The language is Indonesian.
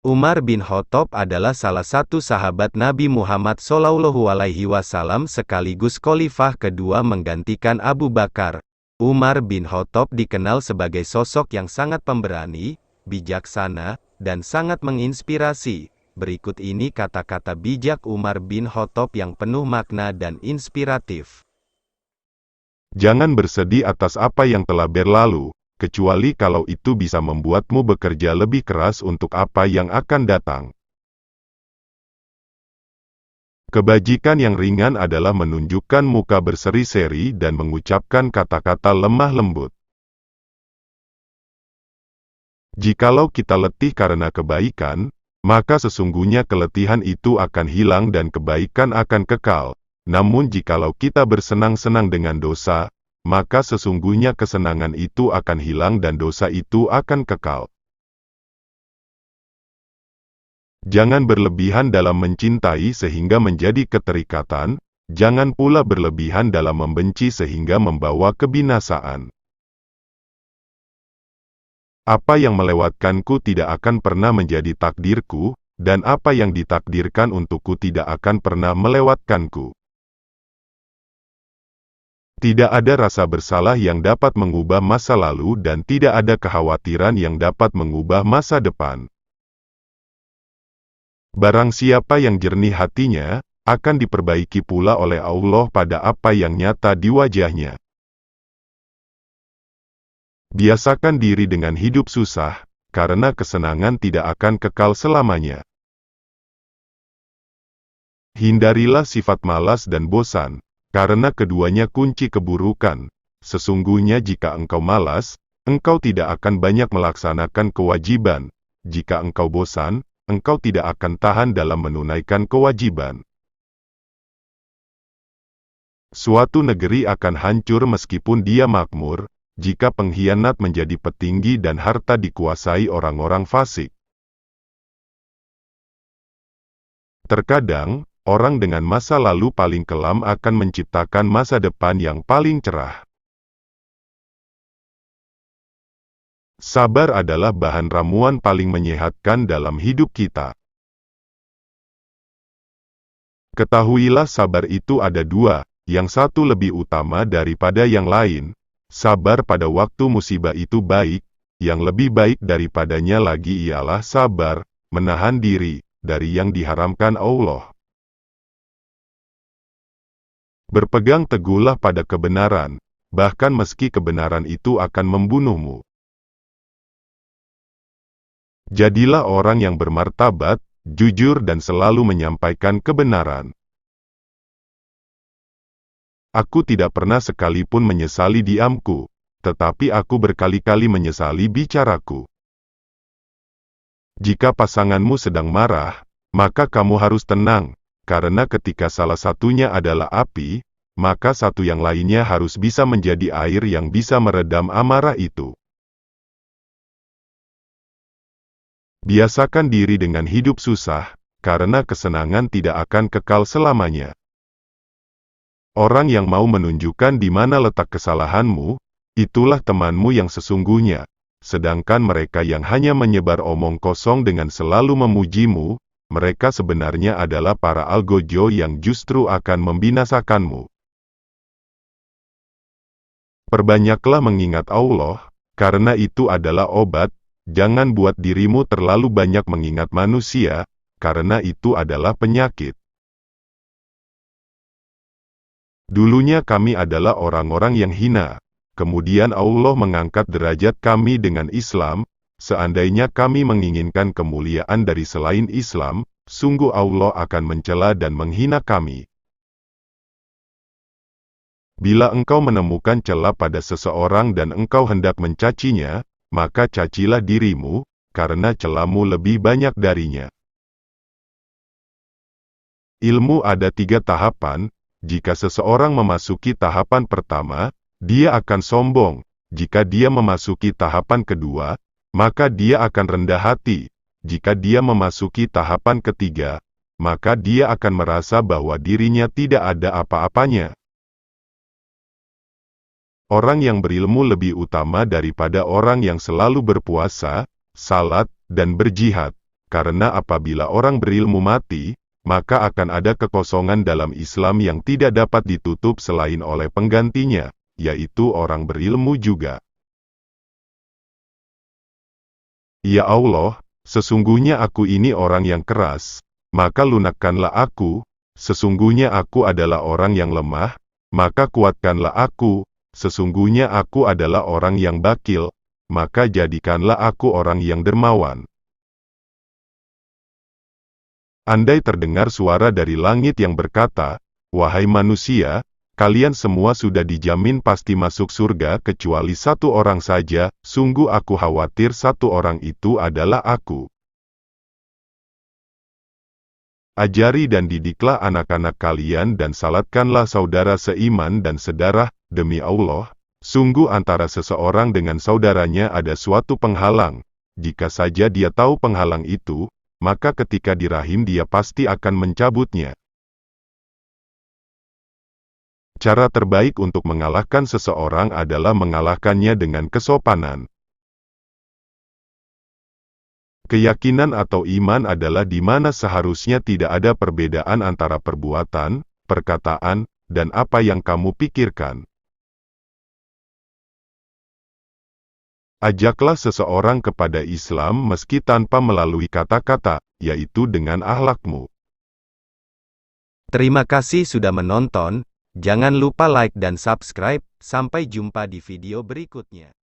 Umar bin Khattab adalah salah satu sahabat Nabi Muhammad SAW sekaligus khalifah kedua menggantikan Abu Bakar. Umar bin Khattab dikenal sebagai sosok yang sangat pemberani, bijaksana, dan sangat menginspirasi. Berikut ini kata-kata bijak Umar bin Khattab yang penuh makna dan inspiratif. Jangan bersedih atas apa yang telah berlalu, kecuali kalau itu bisa membuatmu bekerja lebih keras untuk apa yang akan datang. Kebajikan yang ringan adalah menunjukkan muka berseri-seri dan mengucapkan kata-kata lemah lembut. Jikalau kita letih karena kebaikan, maka sesungguhnya keletihan itu akan hilang dan kebaikan akan kekal. Namun jikalau kita bersenang-senang dengan dosa, maka sesungguhnya kesenangan itu akan hilang dan dosa itu akan kekal. Jangan berlebihan dalam mencintai sehingga menjadi keterikatan, jangan pula berlebihan dalam membenci sehingga membawa kebinasaan. Apa yang melewatkanku tidak akan pernah menjadi takdirku, dan apa yang ditakdirkan untukku tidak akan pernah melewatkanku. Tidak ada rasa bersalah yang dapat mengubah masa lalu dan tidak ada kekhawatiran yang dapat mengubah masa depan. Barang siapa yang jernih hatinya, akan diperbaiki pula oleh Allah pada apa yang nyata di wajahnya. Biasakan diri dengan hidup susah, karena kesenangan tidak akan kekal selamanya. Hindarilah sifat malas dan bosan, karena keduanya kunci keburukan. Sesungguhnya jika engkau malas, engkau tidak akan banyak melaksanakan kewajiban. Jika engkau bosan, engkau tidak akan tahan dalam menunaikan kewajiban. Suatu negeri akan hancur meskipun dia makmur, jika pengkhianat menjadi petinggi dan harta dikuasai orang-orang fasik. Terkadang, orang dengan masa lalu paling kelam akan menciptakan masa depan yang paling cerah. Sabar adalah bahan ramuan paling menyehatkan dalam hidup kita. Ketahuilah sabar itu ada dua, yang satu lebih utama daripada yang lain. Sabar pada waktu musibah itu baik, yang lebih baik daripadanya lagi ialah sabar, menahan diri, dari yang diharamkan Allah. Berpegang teguhlah pada kebenaran, bahkan meski kebenaran itu akan membunuhmu. Jadilah orang yang bermartabat, jujur dan selalu menyampaikan kebenaran. Aku tidak pernah sekalipun menyesali diamku, tetapi aku berkali-kali menyesali bicaraku. Jika pasanganmu sedang marah, maka kamu harus tenang, karena ketika salah satunya adalah api, maka satu yang lainnya harus bisa menjadi air yang bisa meredam amarah itu. Biasakan diri dengan hidup susah, karena kesenangan tidak akan kekal selamanya. Orang yang mau menunjukkan di mana letak kesalahanmu, itulah temanmu yang sesungguhnya, sedangkan mereka yang hanya menyebar omong kosong dengan selalu memujimu, mereka sebenarnya adalah para algojo yang justru akan membinasakanmu. Perbanyaklah mengingat Allah, karena itu adalah obat. Jangan buat dirimu terlalu banyak mengingat manusia, karena itu adalah penyakit. Dulunya kami adalah orang-orang yang hina, kemudian Allah mengangkat derajat kami dengan Islam. Seandainya kami menginginkan kemuliaan dari selain Islam, sungguh Allah akan mencela dan menghina kami. Bila engkau menemukan celah pada seseorang dan engkau hendak mencacinya, maka cacilah dirimu, karena celahmu lebih banyak darinya. Ilmu ada 3 tahapan. Jika seseorang memasuki tahapan pertama, dia akan sombong. Jika dia memasuki tahapan kedua, maka dia akan rendah hati. Jika dia memasuki tahapan ketiga, maka dia akan merasa bahwa dirinya tidak ada apa-apanya. Orang yang berilmu lebih utama daripada orang yang selalu berpuasa, salat, dan berjihad. karena apabila orang berilmu mati, maka akan ada kekosongan dalam Islam yang tidak dapat ditutup selain oleh penggantinya, yaitu orang berilmu juga. Ya Allah, sesungguhnya aku ini orang yang keras, maka lunakkanlah aku, sesungguhnya aku adalah orang yang lemah, maka kuatkanlah aku, sesungguhnya aku adalah orang yang bakil, maka jadikanlah aku orang yang dermawan. Andai terdengar suara dari langit yang berkata, "Wahai manusia, kalian semua sudah dijamin pasti masuk surga kecuali satu orang saja, sungguh aku khawatir satu orang itu adalah aku." Ajari dan didiklah anak-anak kalian dan salatkanlah saudara seiman dan sedarah, demi Allah, sungguh antara seseorang dengan saudaranya ada suatu penghalang, jika saja dia tahu penghalang itu, maka ketika di rahim dia pasti akan mencabutnya. Cara terbaik untuk mengalahkan seseorang adalah mengalahkannya dengan kesopanan. Keyakinan atau iman adalah di mana seharusnya tidak ada perbedaan antara perbuatan, perkataan, dan apa yang kamu pikirkan. Ajaklah seseorang kepada Islam meski tanpa melalui kata-kata, yaitu dengan akhlakmu. Terima kasih sudah menonton, jangan lupa like dan subscribe, sampai jumpa di video berikutnya.